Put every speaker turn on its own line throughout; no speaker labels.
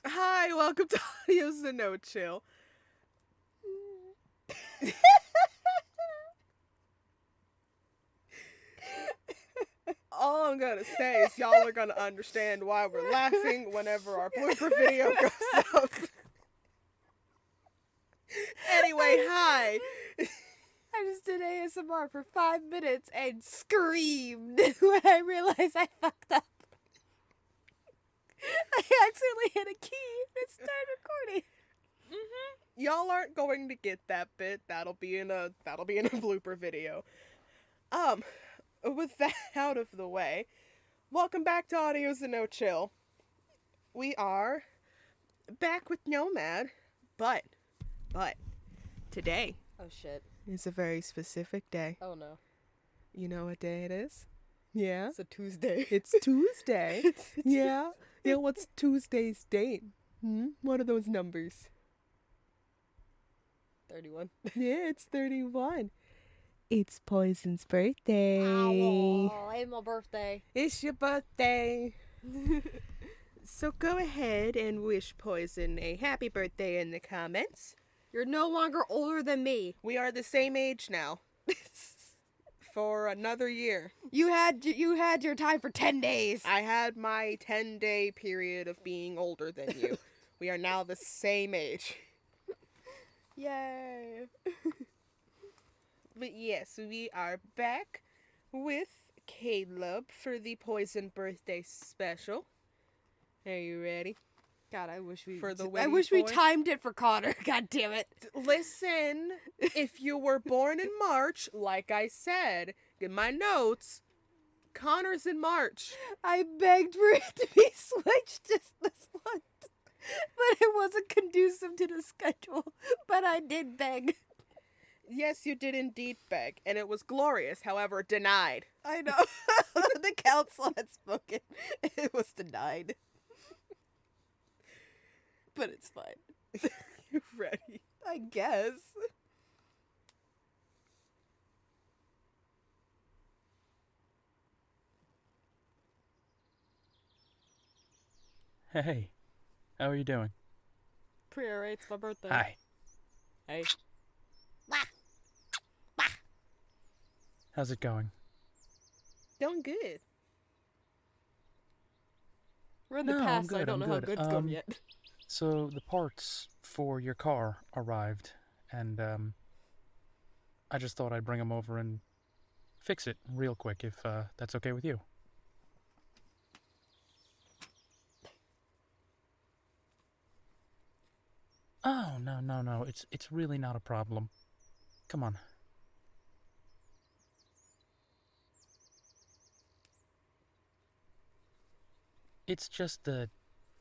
Hi, welcome to Audio's the No Chill. All I'm gonna say is y'all are gonna understand why we're laughing whenever our blooper video goes up. Anyway, hi.
I just did ASMR for 5 minutes and screamed when I realized I fucked up. I accidentally hit a key and started recording.
Y'all aren't going to get that bit. That'll be in a blooper video. With that out of the way, welcome back to Audio's the No Chill. We are back with Nomad, but today
Oh shit.
is a very specific day.
Oh no.
You know what day it is? Yeah?
It's a Tuesday.
It's Tuesday. Yeah? Yeah, what's Tuesday's date? What are those numbers?
31.
Yeah, it's 31. It's Poison's birthday.
Oh, it's my birthday.
It's your birthday. So go ahead and wish Poison a happy birthday in the comments.
You're no longer older than me.
We are the same age now. For another year.
You had your time for 10 days.
I had my 10-day period of being older than you. We are now the same age.
Yay.
But yes, we are back with Caleb for the Poison birthday special. Are you ready?
God, I wish we
For the
I
witty
wish we
boy?
timed it for Connor. God damn it.
Listen, if you were born in March, like I said in my notes, Connor's in March.
I begged for it to be switched just this once. But it wasn't conducive to the schedule. But I did beg.
Yes, you did indeed beg, and it was glorious, however, denied.
I know. The council had spoken. It was denied. But it's fine.
You ready?
I guess.
Hey, how are you doing?
Pretty alright, it's my birthday.
Hi.
Hey.
How's it going?
Doing good.
We're in the
No, I'm
past, so I
good,
don't
I'm
know how
good.
good it's going yet.
So the parts for your car arrived, and I just thought I'd bring them over and fix it real quick, if that's okay with you. Oh, no. It's really not a problem. Come on. It's just the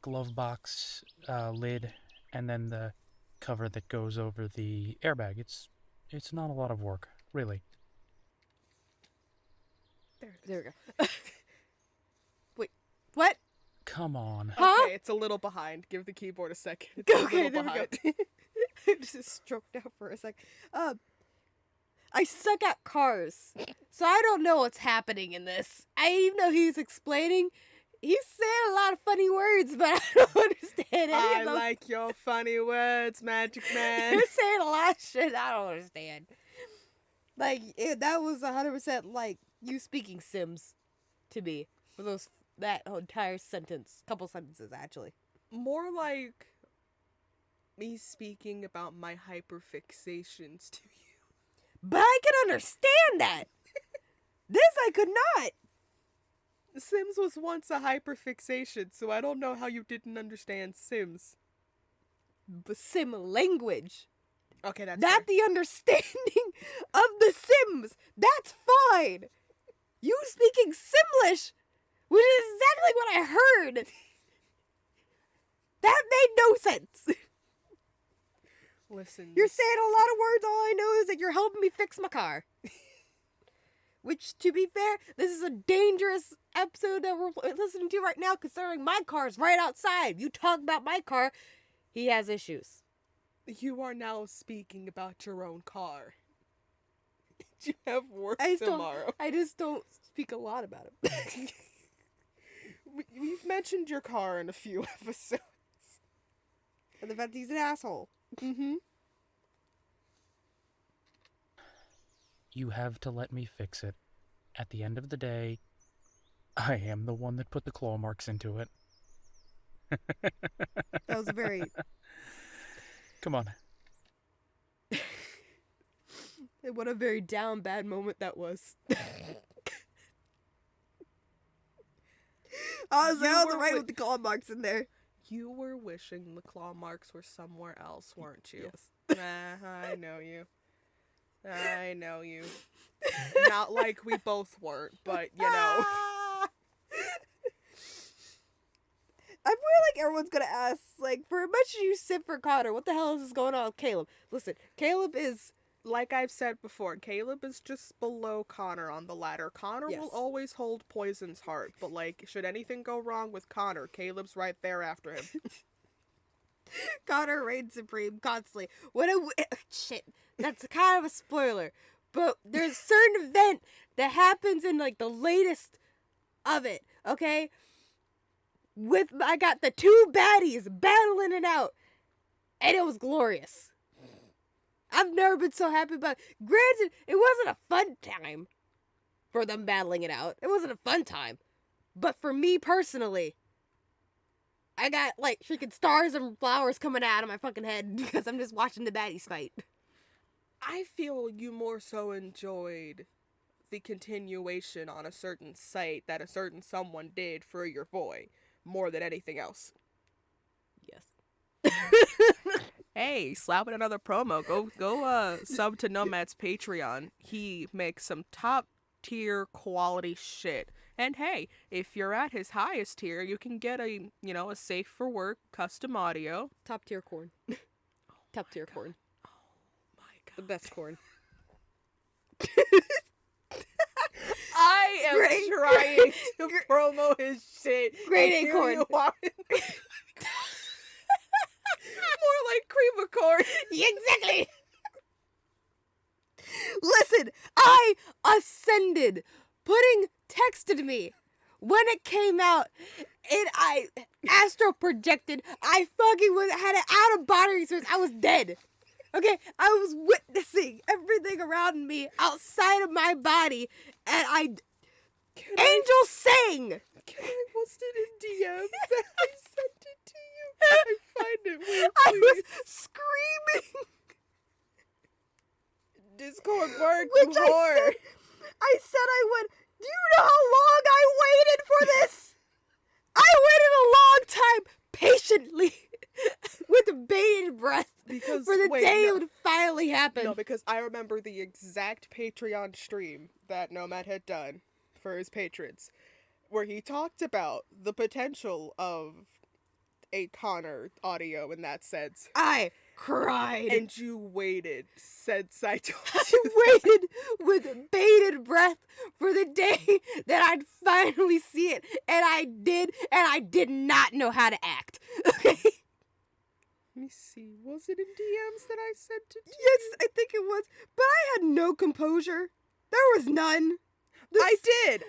glove box lid and then the cover that goes over the airbag. It's not a lot of work, really.
There it is.
There we go. Wait, what?
Come on.
Huh?
Okay, it's a little behind. Give the keyboard a second. It's a
Okay,
little
there we
behind.
go. Just stroked out for a sec. I suck at cars, so I don't know what's happening in this. Even though he's explaining, he's saying a lot of funny words, but I don't understand any
I
of them.
like your funny words, Magic Man.
You're saying a lot of shit I don't understand. Like, that was 100% like you speaking Sims to me. For that entire sentence. Couple sentences, actually.
More like me speaking about my hyperfixations to you.
But I can understand that! This I could not!
Sims was once a hyperfixation, so I don't know how you didn't understand Sims.
But Sim language.
Okay, that's
Not
fair.
the understanding of the Sims. That's fine. You speaking Simlish, which is exactly what I heard. That made no sense.
Listen.
You're saying a lot of words. All I know is that you're helping me fix my car. Which, to be fair, this is a dangerous episode that we're listening to right now, considering my car's right outside. You talk about my car, he has issues.
You are now speaking about your own car. You have work
I
tomorrow.
just don't speak a lot about it.
We've mentioned your car in a few episodes.
And the fact he's an asshole.
Mm-hmm.
You have to let me fix it. At the end of the day, I am the one that put the claw marks into it.
That was a very...
Come on.
What a very down bad moment that was. I was right with the claw marks in there.
You were wishing the claw marks were somewhere else, weren't you?
Yes.
I know you. I know you. Not like we both weren't, but you know.
I feel like everyone's gonna ask, like, for as much as you sit for Connor, what the hell is going on with Caleb? Listen, Caleb is...
Like I've said before, Caleb is just below Connor on the ladder. Connor
Yes.
will always hold Poison's heart, but like, should anything go wrong with Connor, Caleb's right there after him.
Connor reigns supreme constantly. Shit, that's kind of a spoiler. But there's a certain event that happens in, like, the latest of it, okay? I got the two baddies battling it out, and it was glorious. I've never been so happy about it. Granted, it wasn't a fun time for them battling it out. It wasn't a fun time. But for me personally, I got, like, freaking stars and flowers coming out of my fucking head because I'm just watching the baddies fight.
I feel you more so enjoyed the continuation on a certain site that a certain someone did for your boy more than anything else.
Yes.
Hey, slap in another promo. Go sub to Nomads Patreon. He makes some top tier quality shit. And hey, if you're at his highest tier, you can get a safe for work custom audio.
Top tier corn. Top tier corn.
Oh my god.
The best corn.
I am trying to promo his shit.
Great
and here
acorn.
you are. More like cream of corn.
Exactly. Listen, I ascended. Pudding texted me when it came out, and I astral projected. I fucking had an out of body experience. I was dead. Okay, I was witnessing everything around me outside of my body, and angels sang.
Can I post it in DMs that I sent it to you? I find it weird.
I was
Please.
screaming.
Discord work,
Which I said I would. Do you know how long I waited for this? I waited a long time, patiently, with bated breath,
Because
for the
wait,
day
no.
it would finally happen.
No, because I remember the exact Patreon stream that Nomad had done for his patrons, where he talked about the potential of a Connor audio in that sense.
I cried.
And you waited since I told
I
you.
waited with bated breath for the day that I'd finally see it. And I did not know how to act. Okay?
Let me see. Was it in DMs that I sent it to?
Yes, I think it was. But I had no composure. There was none.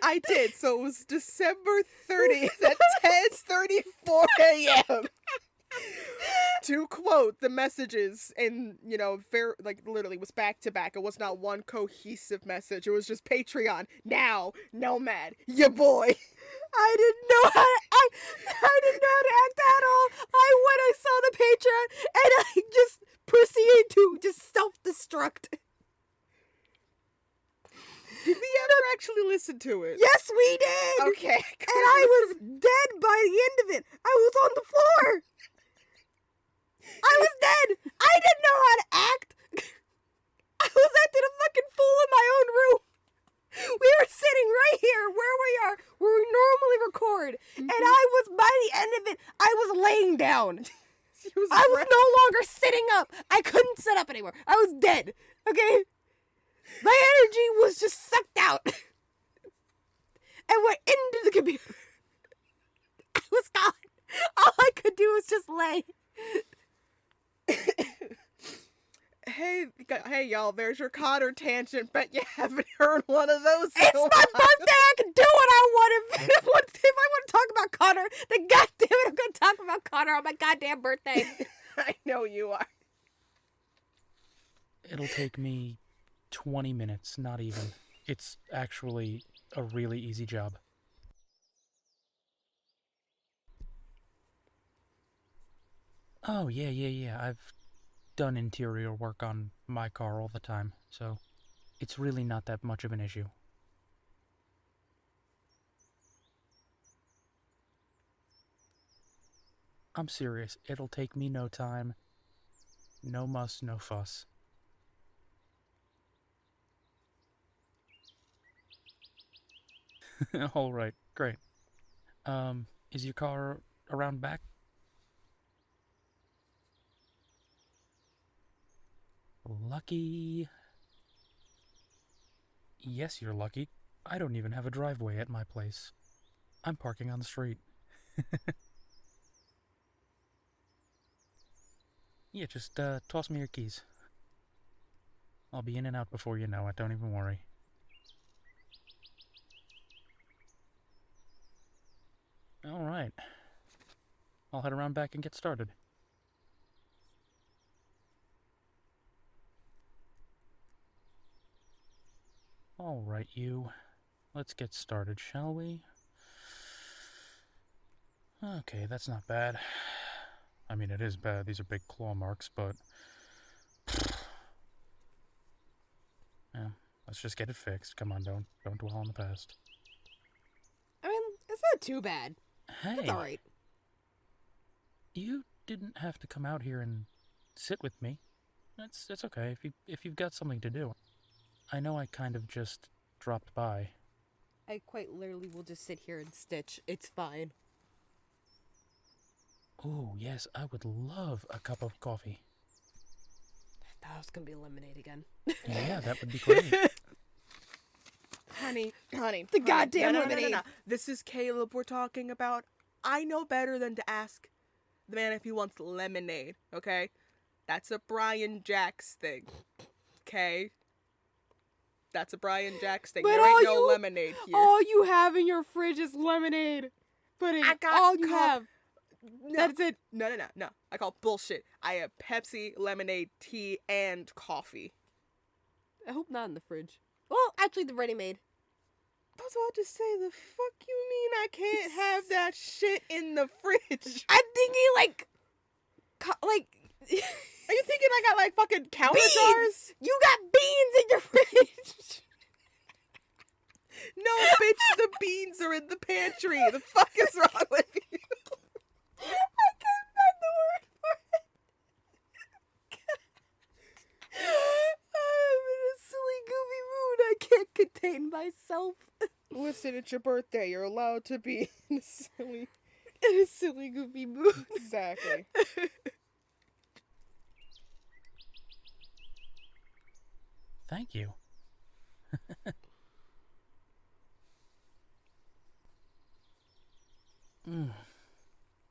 I did. So it was December 30th at 10:34 a.m. To quote the messages in, literally was back to back. It was not one cohesive message. It was just Patreon, now, Nomad, your boy.
I didn't know how to act at all. When I saw the Patreon, and I just proceeded to just self-destruct.
Did we ever actually listen to it?
Yes, we did.
Okay.
And I was dead by the end of it. I was on the floor. I was dead. I didn't know how to act. I was acting a fucking fool in my own room. We were sitting right here where we normally record. And I was, by the end of it, I was laying down. I was no longer sitting up. I couldn't sit up anymore. I was dead. Okay? My energy was just sucked out. And went into the computer. I was gone. All I could do was just lay.
Hey, y'all, there's your Connor tangent. Bet you haven't heard one of those.
It's my birthday. I can do what I want. If I want to talk about Connor, then goddamn it, I'm going to talk about Connor on my goddamn birthday.
I know you are.
It'll take me 20 minutes, not even. It's actually a really easy job. Oh, yeah. I've done interior work on my car all the time, so it's really not that much of an issue. I'm serious. It'll take me no time. No muss, no fuss. All right, great. Is your car around back? Lucky. Yes, you're lucky. I don't even have a driveway at my place. I'm parking on the street. Yeah, just toss me your keys. I'll be in and out before you know it, don't even worry. Alright. I'll head around back and get started. Alright, you. Let's get started, shall we? Okay, that's not bad. I mean, it is bad. These are big claw marks, but... yeah, let's just get it fixed. Come on, don't dwell on the past.
I mean, it's not too bad.
Hey,
It's alright.
you didn't have to come out here and sit with me. It's okay if you've got something to do. I know I kind of just dropped by.
I quite literally will just sit here and stitch. It's fine.
Oh, yes, I would love a cup of coffee.
I thought it was gonna be lemonade again.
Yeah, that would be great.
Honey.
The goddamn
no,
lemonade.
No. This is Caleb we're talking about. I know better than to ask the man if he wants lemonade, okay? That's a Brian Jax thing, okay? That's a Brian Jax thing.
But
there ain't no lemonade here.
All you have in your fridge is lemonade. Pudding.
I got
all you
cup-
have.
No.
That's it.
No. I call bullshit. I have Pepsi, lemonade, tea, and coffee.
I hope not in the fridge. Well, actually, the ready-made.
I was about to say, the fuck you mean I can't have that shit in the fridge?
I'm thinking like.
Are you thinking I got like fucking counter
Beans!
jars?
You got beans in your fridge.
No, bitch, the beans are in the pantry. The fuck is wrong with you?
I couldn't find the word for it. I'm in a silly, goofy mood. I can't contain myself.
Listen, it's your birthday. You're allowed to be in a silly...
In a silly, goofy mood.
Exactly.
Thank you.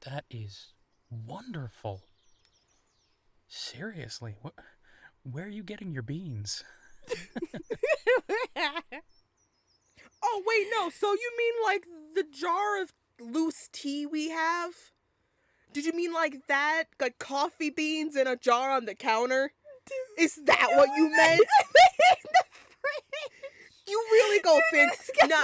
That is wonderful. Seriously, where are you getting your beans?
Oh, wait, no. So you mean like the jar of loose tea we have? Did you mean like that? Like coffee beans in a jar on the counter? Is that what you meant? You really go think... No.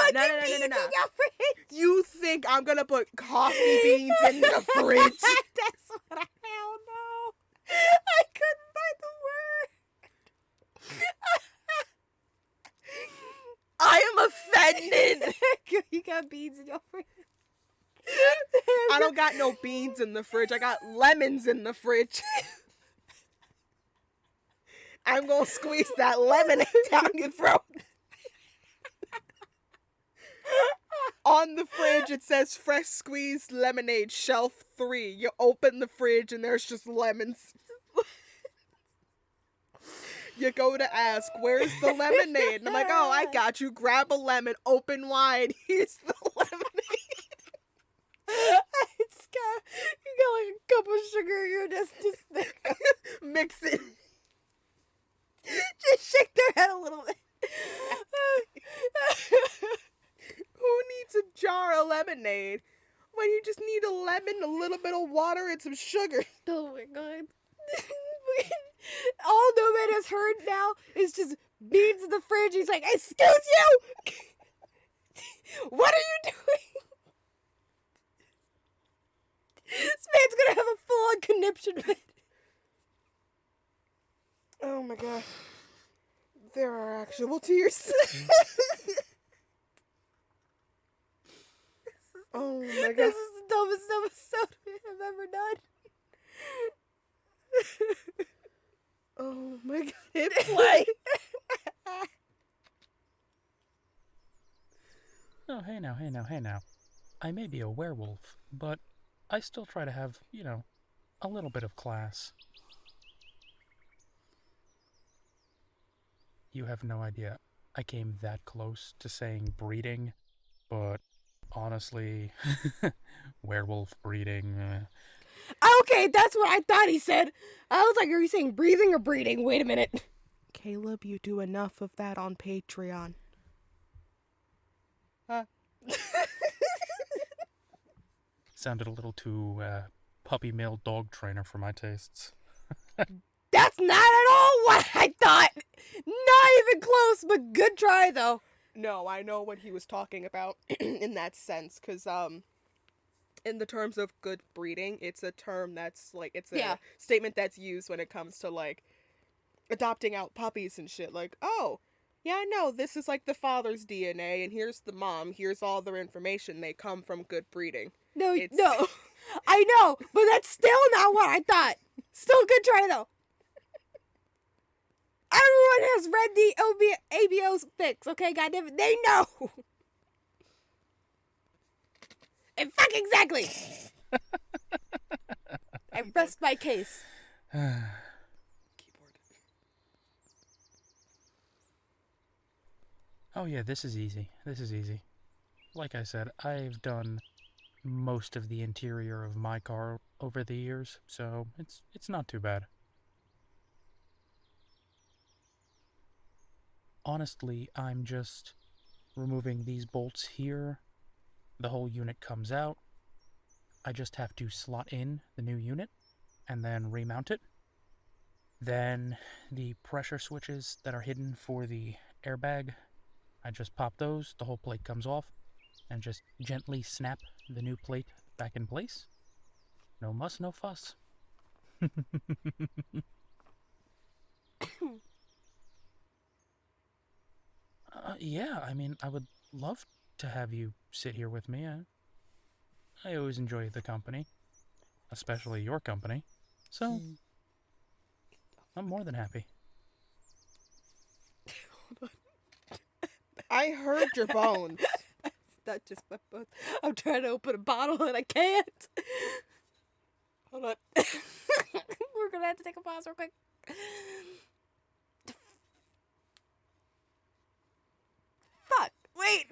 You think I'm gonna put coffee beans in the fridge?
That's what I found. No, I couldn't find the word.
I am offended.
You got beans in your fridge.
I don't got no beans in the fridge. I got lemons in the fridge. I'm gonna squeeze that lemonade down your throat. On the fridge, it says fresh squeezed lemonade, shelf 3. You open the fridge and there's just lemons. You go to ask, where's the lemonade? And I'm like, oh, I got you. Grab a lemon, open wide. Here's the lemonade.
You got like a cup of sugar. You're just
Mix it.
just shake their head a little bit.
Who needs a jar of lemonade when you just need a lemon, a little bit of water and some sugar.
Oh my god. All Nomad has heard now is just beans in the fridge. He's like, excuse you! What are you doing? This man's gonna have a full-on conniption fit.
Oh my god. There are actual tears. Oh my god.
This is the dumbest episode I've ever done.
Oh my god. Hit play.
Oh, hey now. I may be a werewolf, but I still try to have, a little bit of class. You have no idea. I came that close to saying breeding, but honestly, werewolf breeding.
Okay, that's what I thought he said. I was like, are you saying breathing or breeding? Wait a minute.
Caleb, you do enough of that on Patreon.
Sounded a little too puppy male dog trainer for my tastes.
That's not at all what I thought. Not even close, but good try though.
No, I know what he was talking about in that sense, because in the terms of good breeding, it's a term that's like, it's a statement that's used when it comes to like adopting out puppies and shit. Like, oh, yeah, no, this is like the father's DNA, and here's the mom, here's all their information. They come from good breeding.
No, no, I know, but that's still not what I thought. Still good try though. Everyone has read the ABO's fix, okay, goddammit, they know. And fuck exactly. I rest my case.
Oh yeah, this is easy. Like I said, I've done most of the interior of my car over the years, so it's not too bad. Honestly, I'm just removing these bolts here. The whole unit comes out. I just have to slot in the new unit and then remount it. Then the pressure switches that are hidden for the airbag, I just pop those, the whole plate comes off, and just gently snap the new plate back in place. No muss, no fuss. Yeah, I mean, I would love to have you sit here with me. I always enjoy the company, especially your company. So, I'm more than happy.
Hold on. I heard your bones.
It's not just my bones. I'm trying to open a bottle and I can't. Hold on. We're gonna have to take a pause real quick. Fuck. Wait.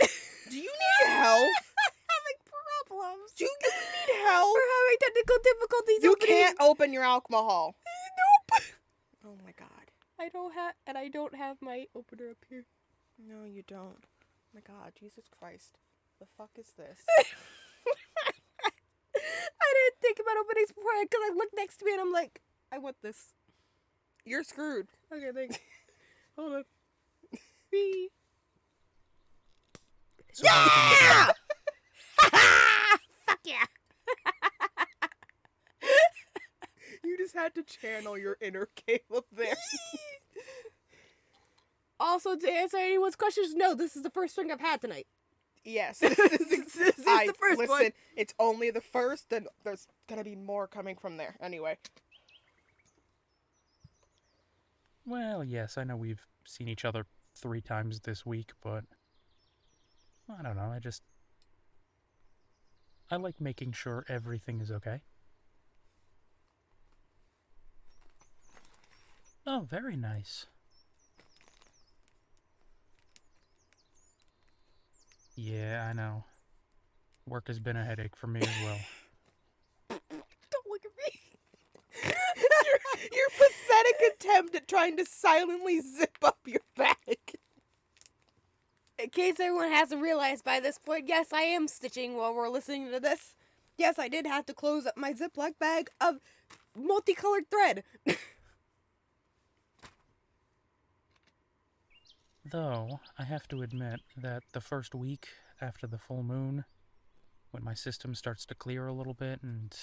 Do you need help?
Having problems.
Do you need help?
We're having technical difficulties.
You can't open your alcohol.
Nope.
Oh my god.
I don't have my opener up here.
No, you don't. Oh my god, Jesus Christ. The fuck is this?
I didn't think about openings before because I looked next to me and I'm like, I want this.
You're screwed.
Okay, thanks. Hold on. Wee.
So yeah!
Fuck yeah!
You just had to channel your inner Caleb there.
Also, to answer anyone's questions, no, this is the first drink I've had tonight.
Yes.
This is the first
listen,
one.
It's only the first, and there's gonna be more coming from there. Anyway.
Well, yes, I know we've seen each other 3 times this week, but I don't know, I like making sure everything is okay. Oh, very nice. Yeah, I know. Work has been a headache for me as well.
Don't look at me.
Your pathetic attempt at trying to silently zip up your bag.
In case everyone hasn't realized by this point, yes, I am stitching while we're listening to this. Yes, I did have to close up my Ziploc bag of multicolored thread.
Though, I have to admit that the first week after the full moon, when my system starts to clear a little bit and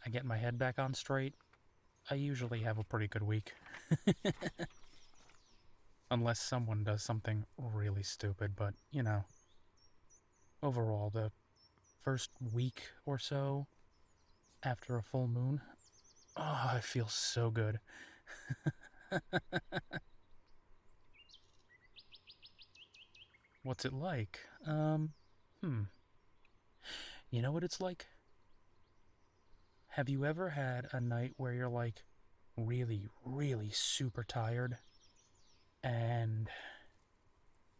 I get my head back on straight, I usually have a pretty good week. Unless someone does something really stupid, but, you know, overall, the first week or so after a full moon, oh, I feel so good. What's it like? You know what it's like? Have you ever had a night where you're like really, really super tired and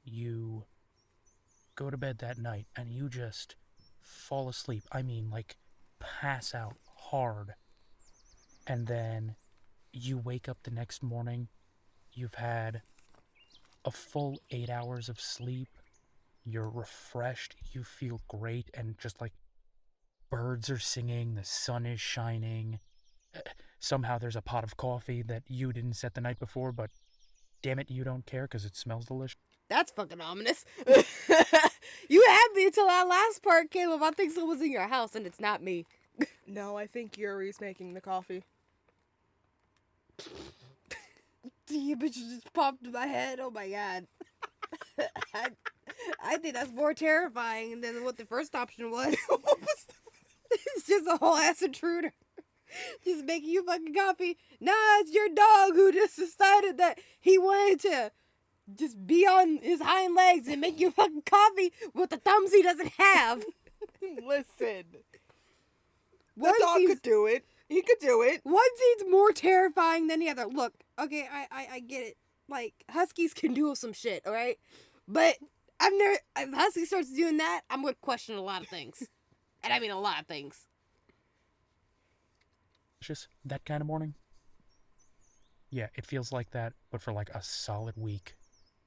you go to bed that night and you just fall asleep? I mean, like, pass out hard. And then you wake up the next morning, you've had a full 8 hours of sleep, you're refreshed, you feel great, and just like birds are singing, the sun is shining. Somehow there's a pot of coffee that you didn't set the night before, but damn it, you don't care because it smells delicious.
That's fucking ominous. You had me until that last part, Caleb. I think someone's in your house and it's not me.
No, I think Yuri's making the coffee.
The image just popped in my head. Oh my god. I think that's more terrifying than what the first option was. It's just a whole ass intruder. Just making you fucking coffee. Nah, it's your dog who just decided that he wanted to just be on his hind legs and make you fucking coffee with the thumbs he doesn't have.
Listen.
One
The dog
seems-
could do it. He could do it.
One seems more terrifying than the other. Look, okay, I get it. Like, huskies can do some shit, alright? But if husky starts doing that, I'm gonna question a lot of things. And I mean a lot of things.
Just that kind of morning? Yeah, it feels like that, but for like a solid week.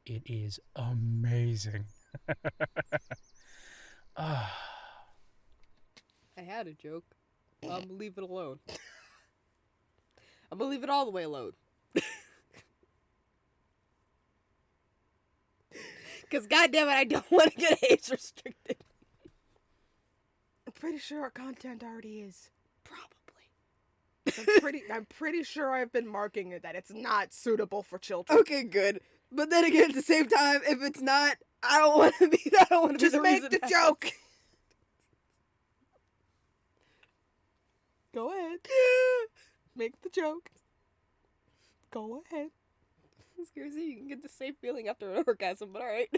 It is amazing. Ah.
I had a joke. I'm gonna leave it alone. I'm gonna leave it all the way alone. Because goddammit, I don't want to get age restricted.
I'm pretty sure our content already is.
Probably.
I'm pretty sure I've been marking it that it's not suitable for children.
Okay, good. But then again, at the same time, if it's not, I don't want to be. I don't want to be
Just
the
make
reason
the
that-
joke. Go ahead. Make the joke. Go ahead.
I'm scared you can get the same feeling after an orgasm, but alright.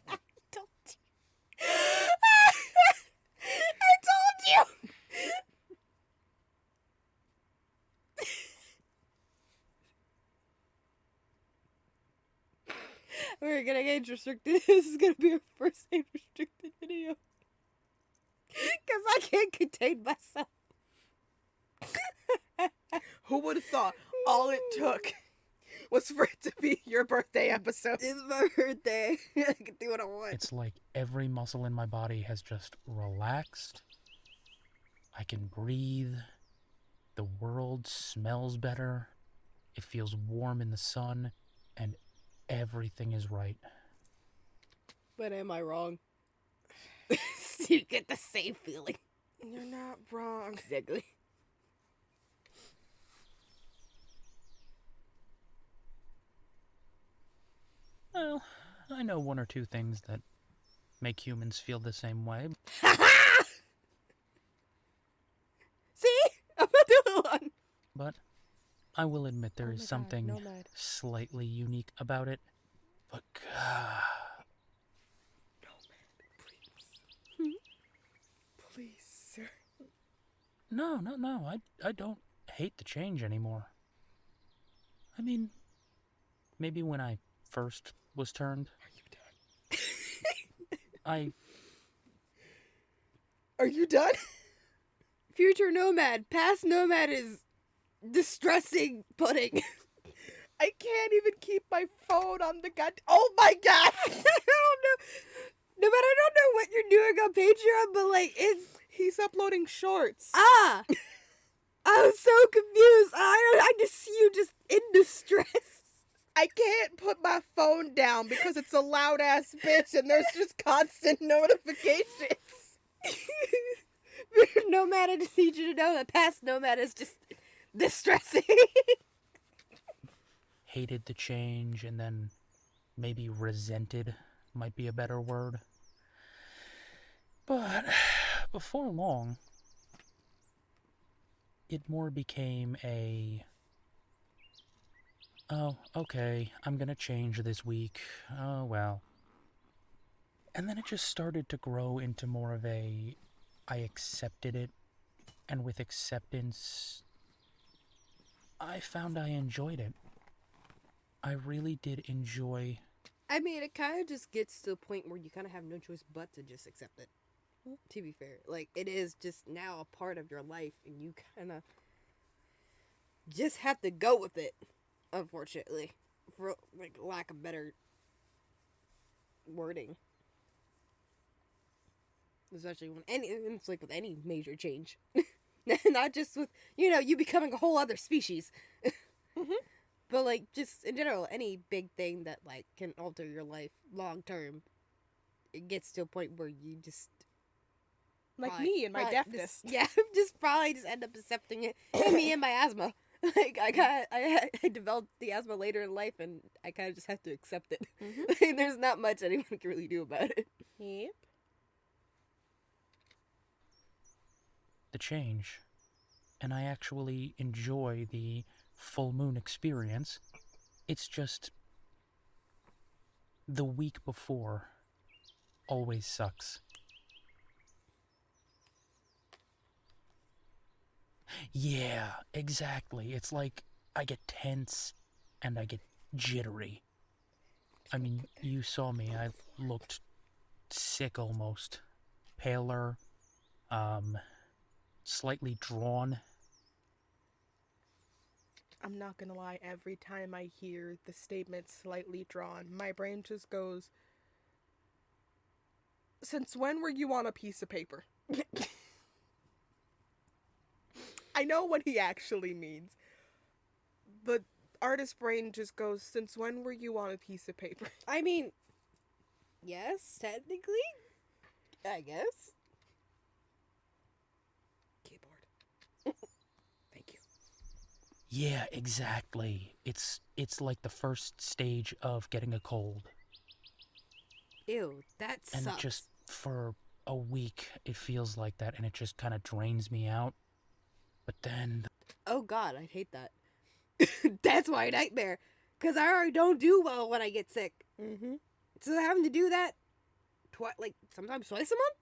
I told you. I told you! We're gonna age restricted. This is gonna be our first age restricted video. Because I can't contain myself.
Who would have thought all it took was for it to be your birthday episode?
It's my birthday. I can do what I want.
It's like every muscle in my body has just relaxed. I can breathe. The world smells better. It feels warm in the sun. And everything is right.
But am I wrong? You get the same feeling.
You're not wrong.
Exactly.
Well, I know one or two things that make humans feel the same way.
See? I'm not the only one.
But I will admit there
Oh
is
my God,
something
Nomad.
slightly unique about it. But God,
Please, sir.
no, I don't hate the change anymore. I mean, maybe when I first was turned,
Are you done?
Future Nomad. Past Nomad is distressing pudding.
I can't even keep my phone on the gut. Oh my god!
I don't know. Nomad, I don't know what you're doing on Patreon, but like
He's uploading shorts.
I was so confused. I just see you just in distress.
I can't put my phone down because it's a loud ass bitch and there's just constant notifications.
Nomad, I just need you to know that past Nomad is just distressing.
Hated the change and then maybe resented might be a better word. But before long, it more became a, oh, okay, I'm gonna change this week. Oh, well. And then it just started to grow into more of a, I accepted it, and with acceptance, I found I enjoyed it. I really did enjoy.
I mean, it kind of just gets to a point where you kind of have no choice but to just accept it. To be fair, like, it is just now a part of your life, and you kind of just have to go with it, unfortunately, for, like, lack of better wording. Especially when it's like with any major change. Not just with, you becoming a whole other species.
Mm-hmm.
But, like, just in general, any big thing that, like, can alter your life long term, it gets to a point where you just...
Like me and my deafness.
Just probably just end up accepting it. And me and my asthma. Like, I developed the asthma later in life, and I kind of just have to accept it.
Mm-hmm.
Like, there's not much anyone can really do about it.
Yep.
The change, and I actually enjoy the full moon experience. It's just the week before always sucks. Yeah, exactly. It's like I get tense and I get jittery. I mean, you saw me. I looked sick almost. Paler, slightly drawn.
I'm not gonna lie, every time I hear the statement slightly drawn, my brain just goes, since when were you on a piece of paper? I know what he actually means, but artist brain just goes, since when were you on a piece of paper?
I mean, yes, technically, I guess.
Keyboard. Thank you.
Yeah, exactly. It's like the first stage of getting a cold.
Ew, that
And
sucks.
just for a week, it feels like that, and it just kind of drains me out. But then...
Oh god, I hate that. That's my nightmare. Because I already don't do well when I get sick.
Mm-hmm.
So having to do that, sometimes twice a month?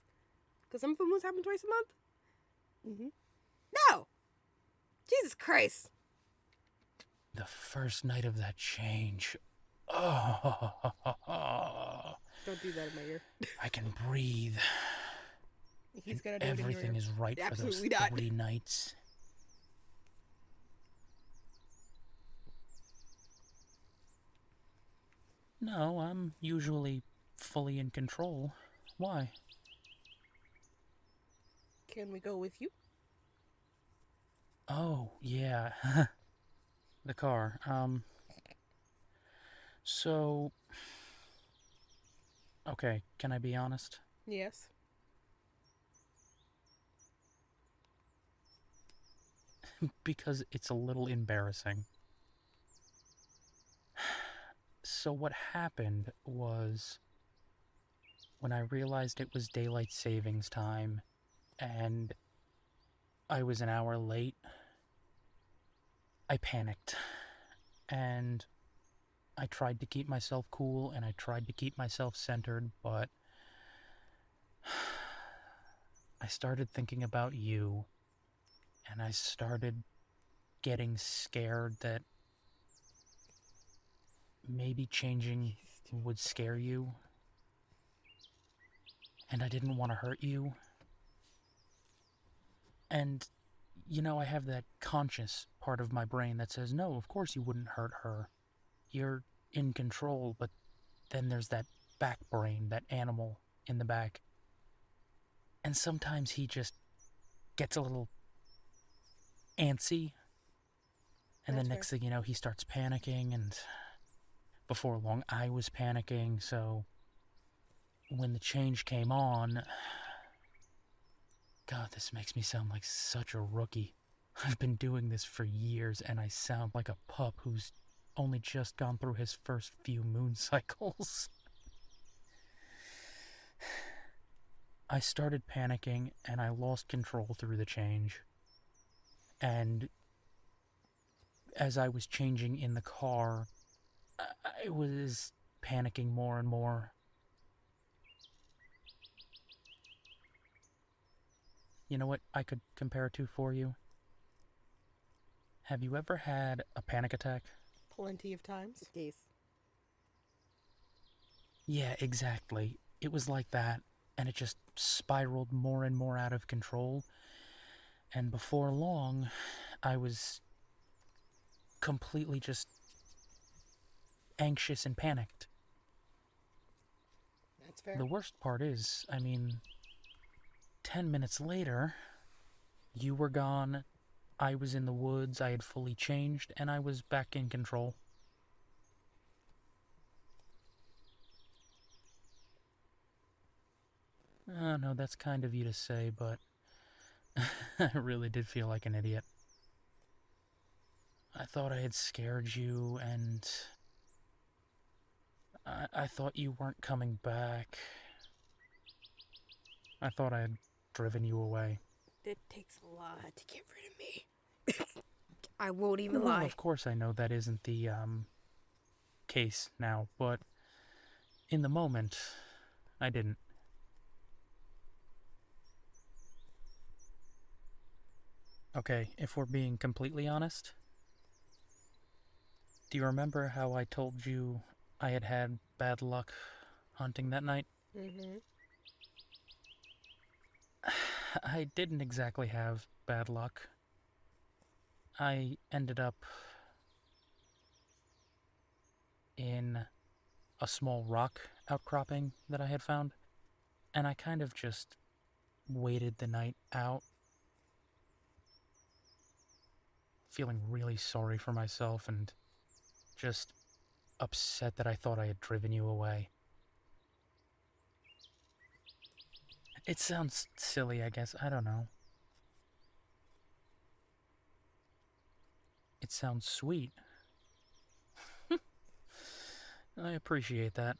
Because some full moons happen twice a month?
Mm-hmm.
No! Jesus Christ.
the first night of that change... Oh,
Don't do that in my ear.
I can breathe.
He's
And
gonna do it in your
everything
ear.
is right for those
Absolutely not.
3 nights. No, I'm usually fully in control. Why?
Can we go with you?
Oh, yeah. The car. So... Okay, can I be honest?
Yes.
Because it's a little embarrassing. So what happened was, when I realized it was daylight savings time, and I was an hour late, I panicked. And I tried to keep myself cool, and I tried to keep myself centered, but I started thinking about you, and I started getting scared that maybe changing would scare you, and I didn't want to hurt you. And, I have that conscious part of my brain that says, no, of course you wouldn't hurt her. You're in control, but then there's that back brain, that animal in the back. And sometimes he just gets a little antsy. And
That's
then
fair.
next thing you know, he starts panicking, and before long, I was panicking, so when the change came on... God, this makes me sound like such a rookie. I've been doing this for years, and I sound like a pup who's only just gone through his first few moon cycles. I started panicking, and I lost control through the change. And as I was changing in the car, I was panicking more and more. You know what I could compare it to for you? Have you ever had a panic attack?
Plenty of times.
Jeez.
Yeah, exactly. It was like that, and it just spiraled more and more out of control. And before long, I was completely just anxious and panicked.
That's fair.
The worst part is, 10 minutes later, you were gone, I was in the woods, I had fully changed, and I was back in control. Oh, no, that's kind of you to say, but I really did feel like an idiot. I thought I had scared you, and I thought you weren't coming back. I thought I had driven you away.
It takes a lot to get rid of me. I won't even
Well,
lie.
of course I know that isn't the, case now, but in the moment, I didn't. Okay, if we're being completely honest, do you remember how I told you I had had bad luck hunting that night?
Mm-hmm.
I didn't exactly have bad luck. I ended up in a small rock outcropping that I had found, and I kind of just waited the night out, feeling really sorry for myself and just upset that I thought I had driven you away. It sounds silly, I guess. I don't know. It sounds sweet. I appreciate that.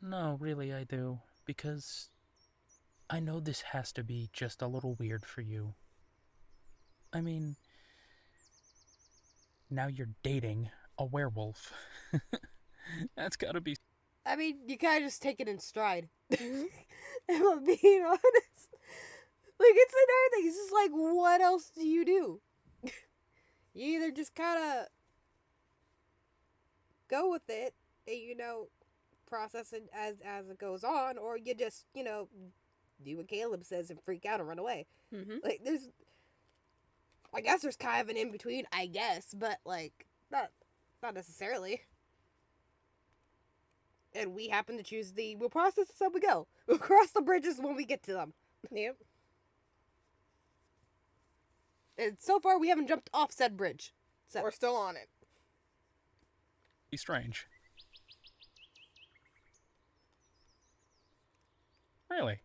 No, really, I do. Because I know this has to be just a little weird for you. I mean, now you're dating a werewolf. That's gotta be...
I mean, you kind of just take it in stride. If I'm being honest. Like, it's another thing. It's just like, what else do? You either just kind of go with it and, process it as it goes on, or you just, do what Caleb says and freak out and run away.
Mm-hmm.
Like, I guess there's kind of an in-between, I guess, but, like, not necessarily. And we happen to choose we'll process this as we go. We'll cross the bridges when we get to them.
Yep.
And so far, we haven't jumped off said bridge. So.
We're still on it.
Be strange. Really?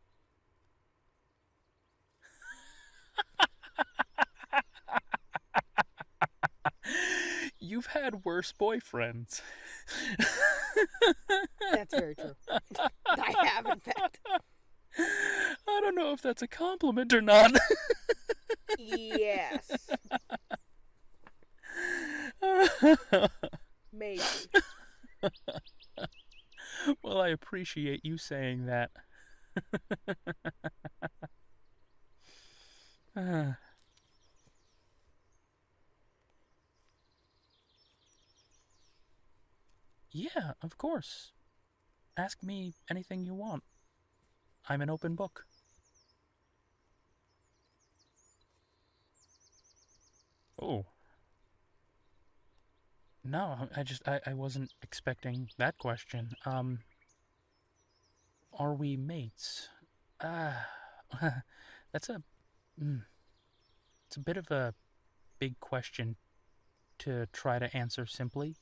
You've had worse boyfriends.
That's very true. I have, in fact.
I don't know if that's a compliment or not.
Yes. Maybe.
Well, I appreciate you saying that. Yeah, of course. Ask me anything you want. I'm an open book. Oh. No, I wasn't expecting that question. Are we mates? Ah, that's mm, it's a bit of a big question to try to answer simply.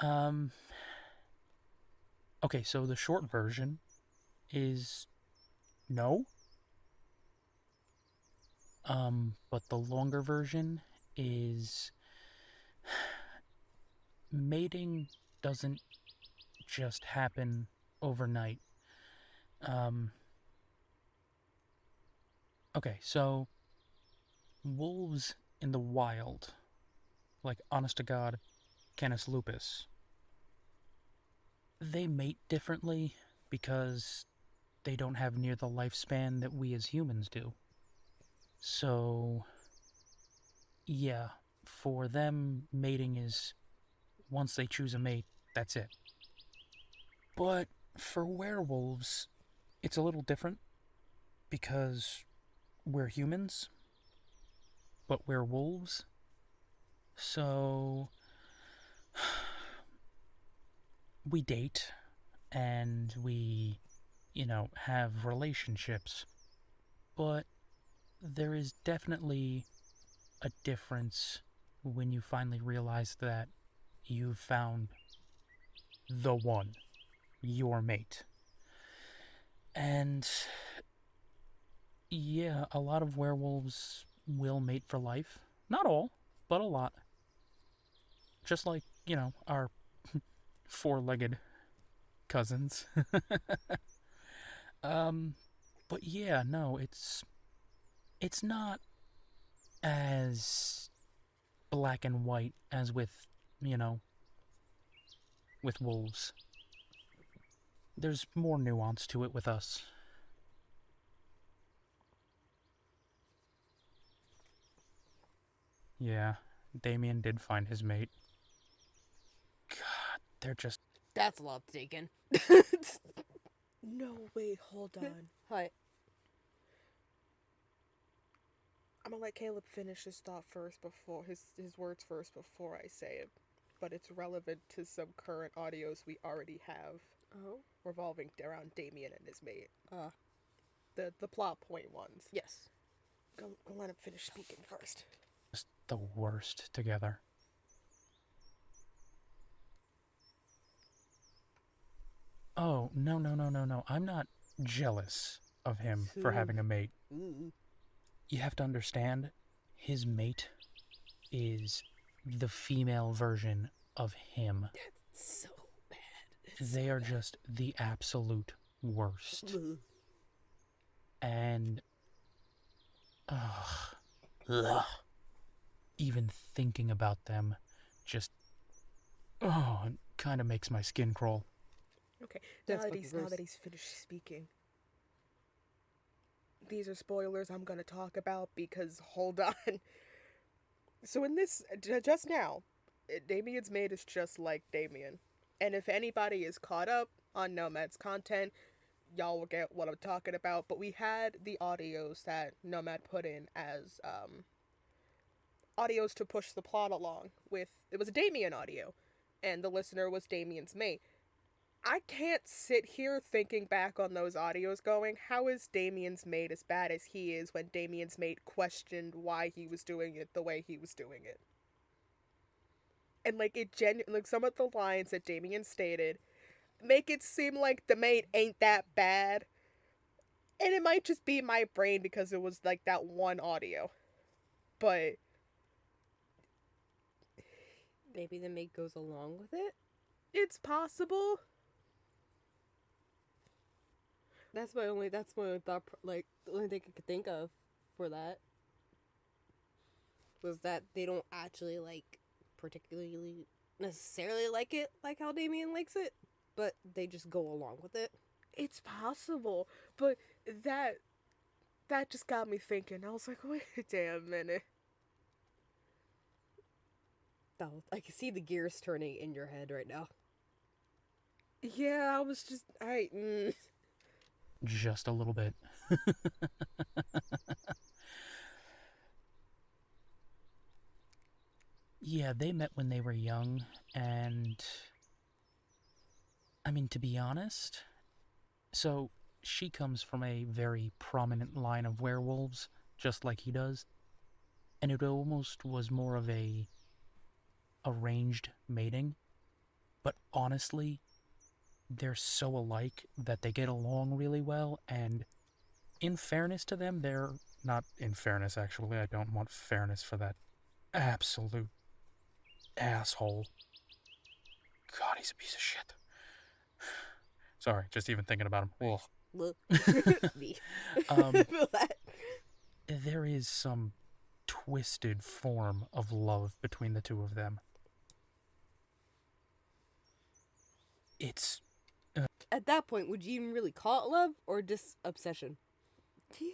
Um, okay, so the short version is no. But the longer version is mating doesn't just happen overnight. Um, okay, so wolves in the wild, like honest to God, Canis lupus, they mate differently because they don't have near the lifespan that we as humans do. So, yeah, for them, mating is once they choose a mate, that's it. But for werewolves, it's a little different because we're humans, but we're wolves. So we date and we, have relationships, but there is definitely a difference when you finally realize that you've found the one, your mate. And yeah, a lot of werewolves will mate for life. Not all, but a lot. Just like, our four-legged cousins. um, but yeah, no, it's not as black and white as you know, with wolves. There's more nuance to it with us. Yeah, Damien did find his mate. God, they're just...
That's love taken.
No, wait, hold on.
Hi.
I'm gonna let Caleb finish his thought first before his words first before I say it. But it's relevant to some current audios we already have
Oh.
revolving around Damien and his mate.
Uh.
The plot point ones.
Yes.
Go let him finish speaking first.
Just the worst together. Oh, no. I'm not jealous of him for having a mate.
Ooh.
You have to understand, his mate is the female version of him.
That's so bad.
They are just the absolute worst.
Ooh.
And ugh, even thinking about them just it kind of makes my skin crawl.
Okay,
That's
now that he's finished speaking. These are spoilers I'm gonna talk about because hold on. So in this, just now, Damien's mate is just like Damien. And if anybody is caught up on Nomads content, y'all will get what I'm talking about. But we had the audios that Nomad put in as audios to push the plot along with, it was a Damien audio. And the listener was Damien's mate. I can't sit here thinking back on those audios going, how is Damien's mate as bad as he is when Damien's mate questioned why he was doing it the way he was doing it? And like some of the lines that Damien stated make it seem like the mate ain't that bad. And it might just be my brain because it was like that one audio. But
maybe the mate goes along with it?
It's possible.
That's my only thought, like, the only thing I could think of for that was that they don't actually, like, particularly necessarily like it like how Damien likes it, but they just go along with it.
It's possible, but that just got me thinking. I was like, wait a damn minute.
Oh, I can see the gears turning in your head right now.
Yeah, I was just,
Just a little bit. Yeah, they met when they were young, and I mean, to be honest, so she comes from a very prominent line of werewolves, just like he does, and it almost was more of a arranged mating, but honestly, they're so alike that they get along really well, and in fairness to them, they're not in fairness, actually. I don't want fairness for that absolute asshole. God, he's a piece of shit. Sorry, just even thinking about him. Ugh.
Look. Me.
Um,
Feel that.
there is some twisted form of love between the two of them. It's
At that point, would you even really call it love or just obsession?
Yeah.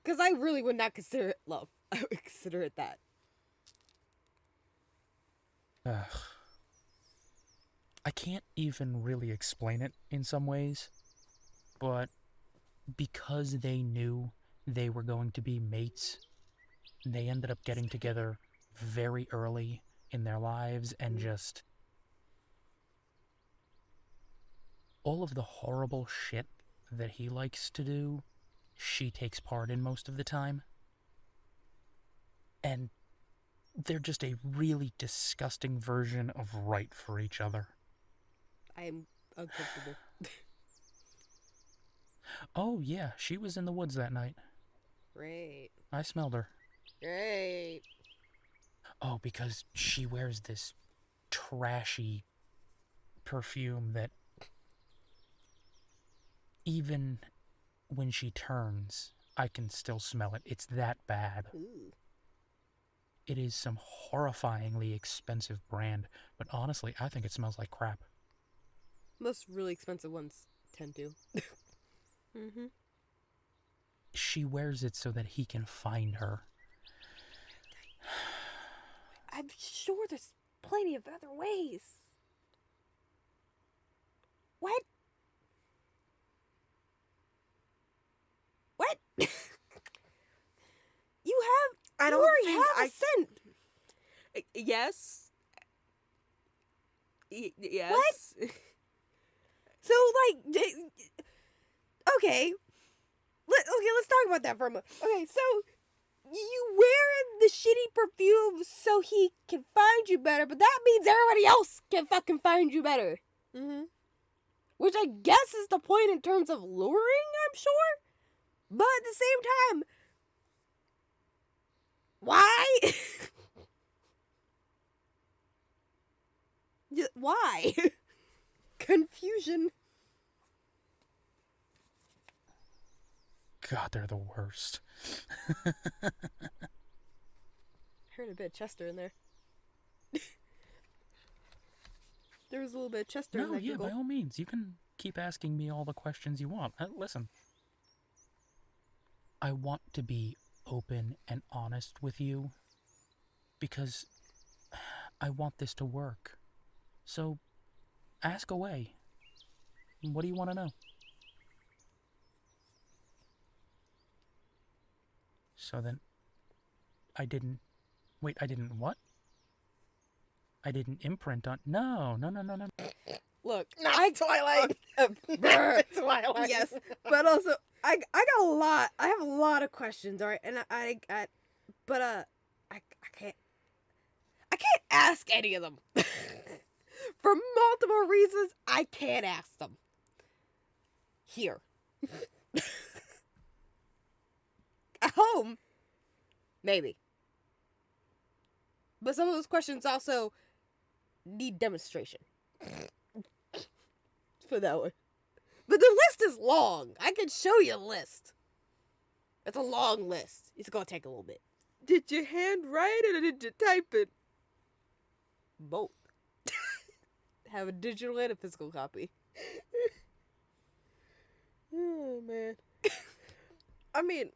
Because I really would not consider it love. I would consider it that.
I can't even really explain it in some ways, but because they knew they were going to be mates, they ended up getting together very early in their lives, and just all of the horrible shit that he likes to do, she takes part in most of the time. And they're just a really disgusting version of right for each other.
I am uncomfortable.
Oh, yeah, she was in the woods that night.
Great.
I smelled her.
Great.
Oh, because she wears this trashy perfume that even when she turns, I can still smell it. It's that bad.
Ooh.
It is some horrifyingly expensive brand, but honestly, I think it smells like crap.
Most really expensive ones tend to. Mm-hmm.
She wears it so that he can find her.
I'm sure there's plenty of other ways. What? What? You
I don't
already
think
have a scent.
Yes. Yes.
What? So, like, okay. Let's talk about that for a moment. Okay, so you wear the shitty perfume so he can find you better, but that means everybody else can fucking find you better.
Mm-hmm.
Which I guess is the point in terms of luring, I'm sure. But at the same time, why? Why? Confusion.
God, they're the worst.
Heard a bit of Chester in there. There was a little bit of Chester in
No,
that
yeah,
giggle.
by all means. You can keep asking me all the questions you want. Listen. I want to be open and honest with you because I want this to work. So, ask away. What do you want to know? So then, I didn't what? I didn't imprint on. No.
Look,
Not Twilight. Twilight.
yes, but also I got a lot. I have a lot of questions. All right, and I can't ask any of them for multiple reasons. I can't ask them here. At home, maybe. But some of those questions also need demonstration. For that one. But the list is long. I can show you a list. It's a long list. It's gonna take a little bit.
Did you handwrite it or did you type it?
Both. Have a digital and a physical copy.
Oh, man. I mean,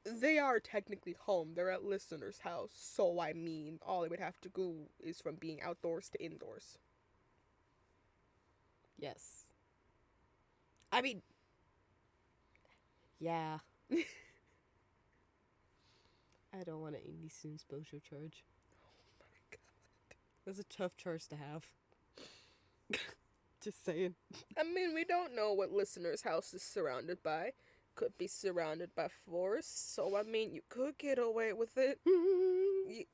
they are technically home. They're at listener's house. So, I mean, all they would have to go is from being outdoors to indoors.
Yes. I mean, yeah. I don't want an indecent exposure charge.
Oh my god.
That's a tough charge to have. Just saying.
I mean, we don't know what listener's house is surrounded by. Could be surrounded by forests, so I mean, you could get away with it.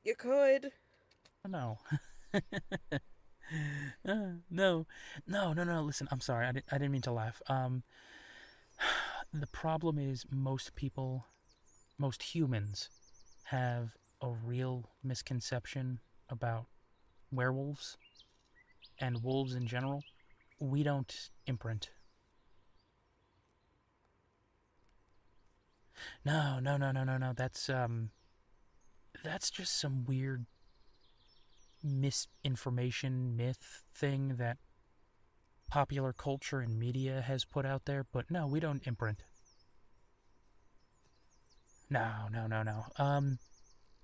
You could.
No. No. Listen, I'm sorry. I didn't mean to laugh. The problem is most humans have a real misconception about werewolves and wolves in general. We don't imprint. No. That's just some weird misinformation myth thing that popular culture and media has put out there, but no, we don't imprint. No.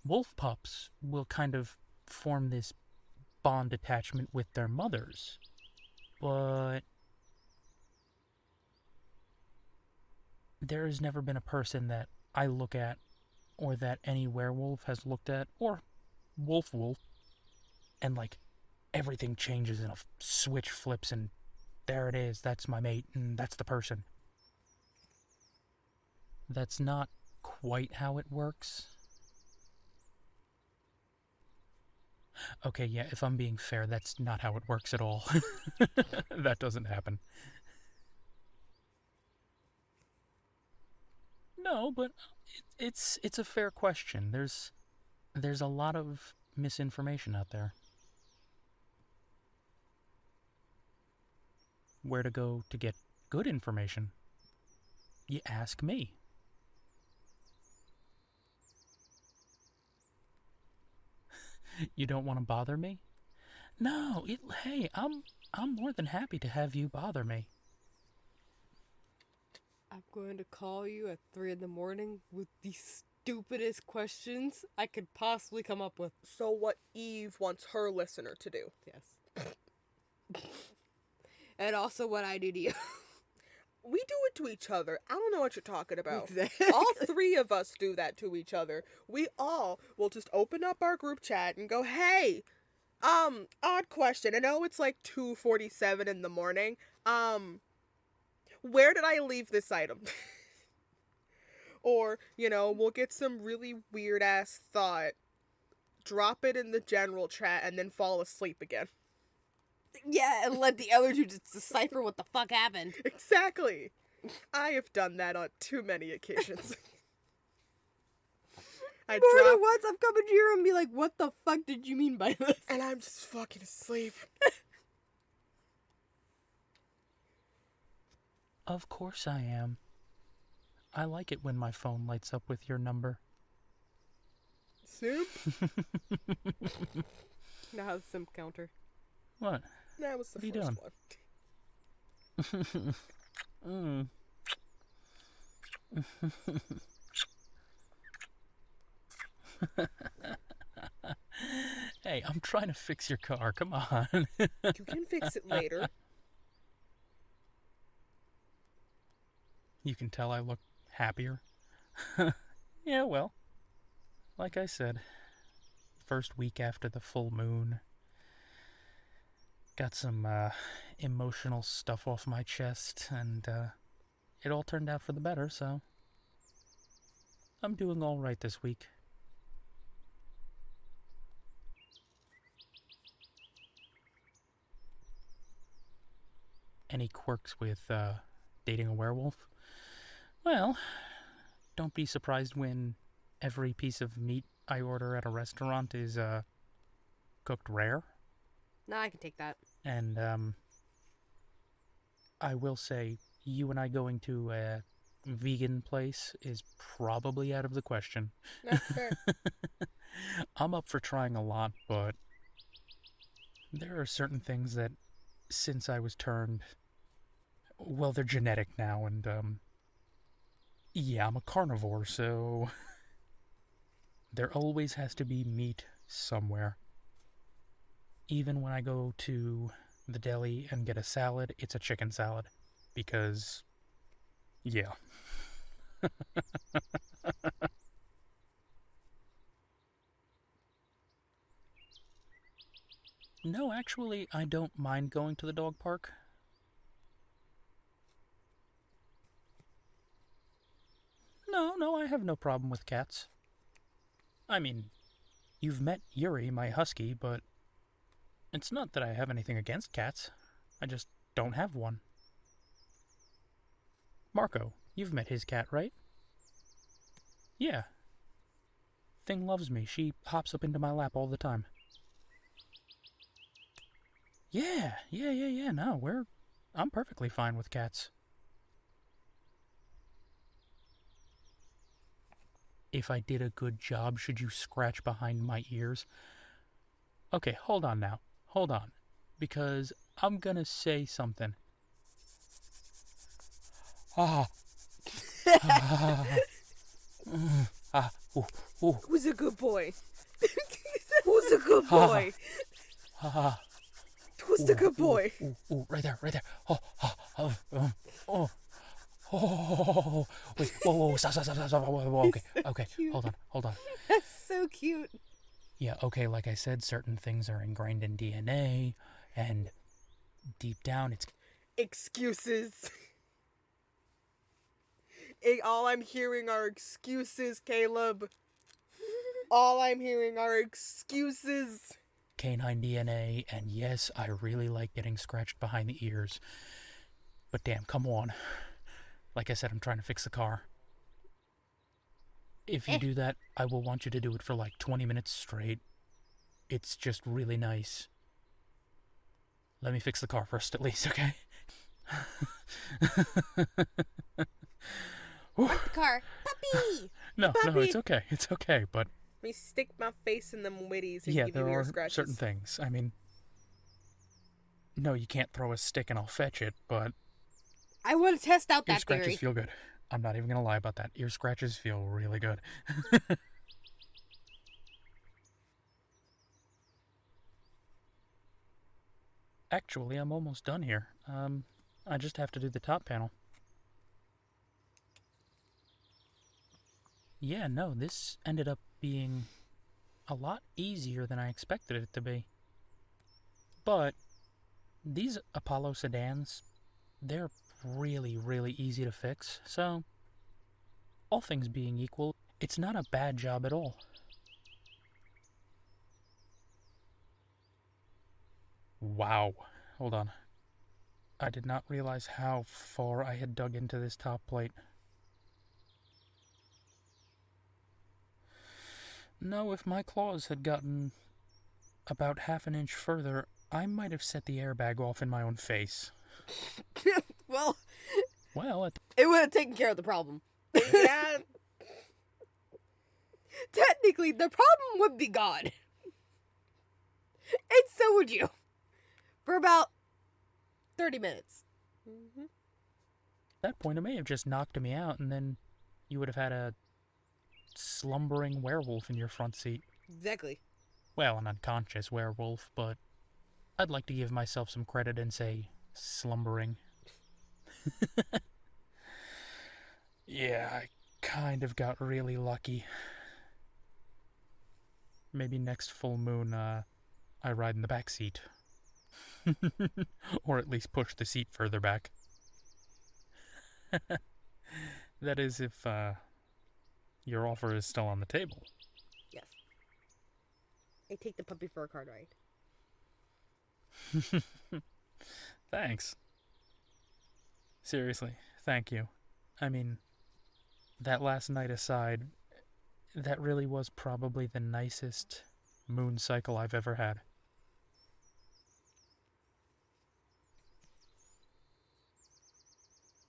Wolf pups will kind of form this bond attachment with their mothers, but there has never been a person that I look at, or that any werewolf has looked at, or wolf, and like everything changes and a switch flips and there it is, that's my mate, and that's the person. That's not quite how it works. Okay, yeah, if I'm being fair, that's not how it works at all. That doesn't happen. No, but it's a fair question. There's a lot of misinformation out there. Where to go to get good information? You ask me. You don't want to bother me? No, hey, I'm more than happy to have you bother me.
I'm going to call you at 3 in the morning with the stupidest questions I could possibly come up with.
So what Eve wants her listener to do.
Yes. And also what I do to you.
We do it to each other. I don't know what you're talking about.
Exactly.
All three of us do that to each other. We all will just open up our group chat and go, hey, odd question. I know it's like 2:47 in the morning. Where did I leave this item? Or, we'll get some really weird ass thought, drop it in the general chat, and then fall asleep again.
Yeah, and let the other two just decipher what the fuck happened.
Exactly. I have done that on too many occasions.
More than once I've come into your room and be like, what the fuck did you mean by this?
And I'm just fucking asleep.
Of course I am. I like it when my phone lights up with your number.
Soup?
Now the simp counter.
What?
That was the
What are you
first
doing?
one.
Hey, I'm trying to fix your car. Come on.
You can fix it later.
You can tell I look happier. Yeah, well, like I said, first week after the full moon, got some emotional stuff off my chest, and it all turned out for the better, so I'm doing all right this week. Any quirks with dating a werewolf? Well, don't be surprised when every piece of meat I order at a restaurant is cooked rare.
No, I can take that.
And I will say, you and I going to a vegan place is probably out of the question.
That's fair.
I'm up for trying a lot, but there are certain things that, since I was turned, well, they're genetic now, and yeah, I'm a carnivore, so there always has to be meat somewhere. Even when I go to the deli and get a salad, it's a chicken salad. Because, yeah. No, actually, I don't mind going to the dog park. No, I have no problem with cats. I mean, you've met Yuri, my husky, but it's not that I have anything against cats. I just don't have one. Marco, you've met his cat, right? Yeah. Thing loves me. She hops up into my lap all the time. Yeah. No, I'm perfectly fine with cats. If I did a good job, should you scratch behind my ears? Okay, hold on now. Hold on. Because I'm gonna say something. Ah. Ooh.
Who's a good boy? Who's a good boy? Who's the good boy?
Ooh, right there. Wait, whoa, stop, whoa, okay, hold on.
That's so cute.
Yeah, okay, like I said, certain things are ingrained in DNA, and deep down it's...
Excuses. All I'm hearing are excuses, Caleb. All I'm hearing are excuses.
canine DNA, and yes, I really like getting scratched behind the ears. But damn, come on. Like I said, I'm trying to fix the car. If you do that, I will want you to do it for like 20 minutes straight. It's just really nice. Let me fix the car first, at least, okay?
Park the car. Puppy!
No,
Puppy.
it's okay, but...
Let me stick my face in them witties and
Yeah,
give you
there
ear
are
scratches.
certain things. I mean... No, you can't throw a stick and I'll fetch it, but...
I want to test out
Ear
that
scratches
theory.
feel good. I'm not even gonna lie about that. Ear scratches feel really good. Actually, I'm almost done here. I just have to do the top panel. Yeah, no, this ended up being a lot easier than I expected it to be. But these Apollo sedans, they're really easy to fix, so all things being equal, it's not a bad job at all. Wow. Hold on. I did not realize how far I had dug into this top plate. No, if my claws had gotten about half an inch further, I might have set the airbag off in my own face.
Well,
Well,
it would have taken care of the problem.
Yeah.
Technically, the problem would be gone. And so would you. For about 30 minutes.
Mm-hmm.
at that point, it may have just knocked me out, and then you would have had a slumbering werewolf in your front seat.
Exactly.
Well, an unconscious werewolf, but I'd like to give myself some credit and say slumbering. Yeah, I kind of got really lucky. Maybe next full moon, I ride in the back seat. Or at least push the seat further back. That is if, your offer is still on the table.
Yes. I take the puppy for a car ride.
Thanks. Seriously, thank you. I mean, that last night aside, that really was probably the nicest moon cycle I've ever had.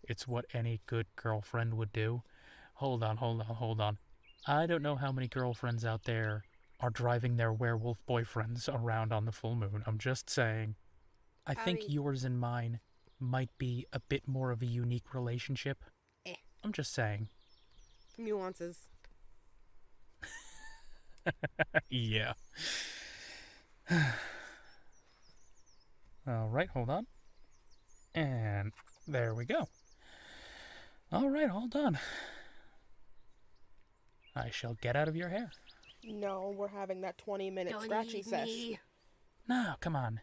It's what any good girlfriend would do. Hold on. I don't know how many girlfriends out there are driving their werewolf boyfriends around on the full moon. I'm just saying. I think yours and mine might be a bit more of a unique relationship. I'm just saying.
Nuances.
Yeah. Alright, hold on. And there we go. Alright, all done. I shall get out of your hair.
No, we're having that 20-minute
Don't
scratching
leave
sesh.
me.
No, come on.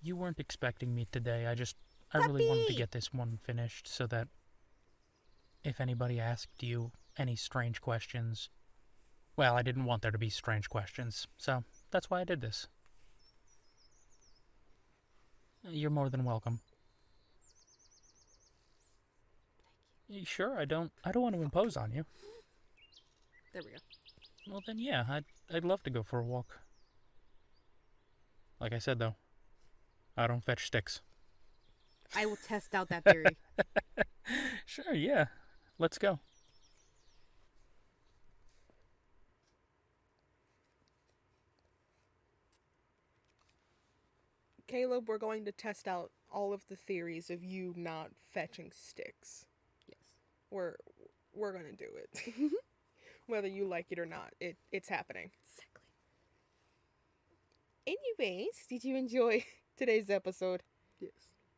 You weren't expecting me today. I really wanted to
Puppy!
get this one finished so that if anybody asked you any strange questions, well, I didn't want there to be strange questions, so that's why I did this. You're more than welcome. Sure, I don't want to impose on you.
There we go.
Well then, yeah, I'd love to go for a walk. Like I said though, I don't fetch sticks.
I will test out that theory.
Sure, yeah. Let's go.
Caleb, we're going to test out all of the theories of you not fetching sticks.
Yes.
We're gonna do it. Whether you like it or not, it's happening.
Exactly.
Anyways, did you enjoy today's episode?
Yes.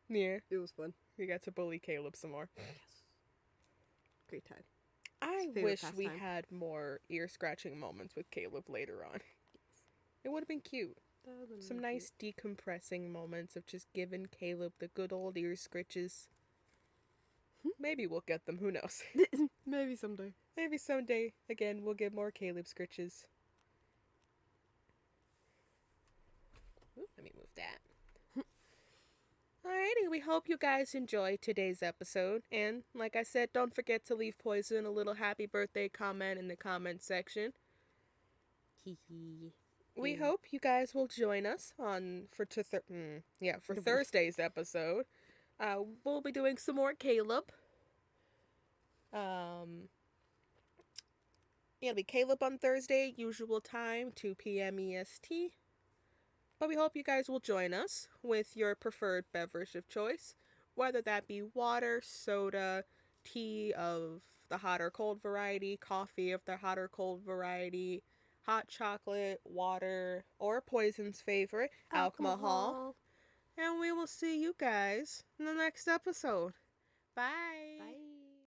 Yeah.
It was fun.
We got to bully Caleb some more.
Yes. Great time.
I
Favorite
wish we
pastime.
had more ear scratching moments with Caleb later on. It would have been cute. Some nice decompressing moments of just giving Caleb the good old ear scritches. Maybe we'll get them, who knows?
Maybe someday.
Maybe someday, again, we'll get more Caleb scritches. Ooh, let me move that. Alrighty, we hope you guys enjoyed today's episode. And like I said, don't forget to leave Poison a little happy birthday comment in the comment section.
Hee hee.
We
Yeah.
hope you guys will join us for Thursday's episode. We'll be doing some more Caleb. It'll be Caleb on Thursday, usual time, 2 p.m. EST. But we hope you guys will join us with your preferred beverage of choice, whether that be water, soda, tea of the hot or cold variety, coffee of the hot or cold variety, hot chocolate, water, or Poison's favorite, alcohol. And we will see you guys in the next episode. Bye.
Bye.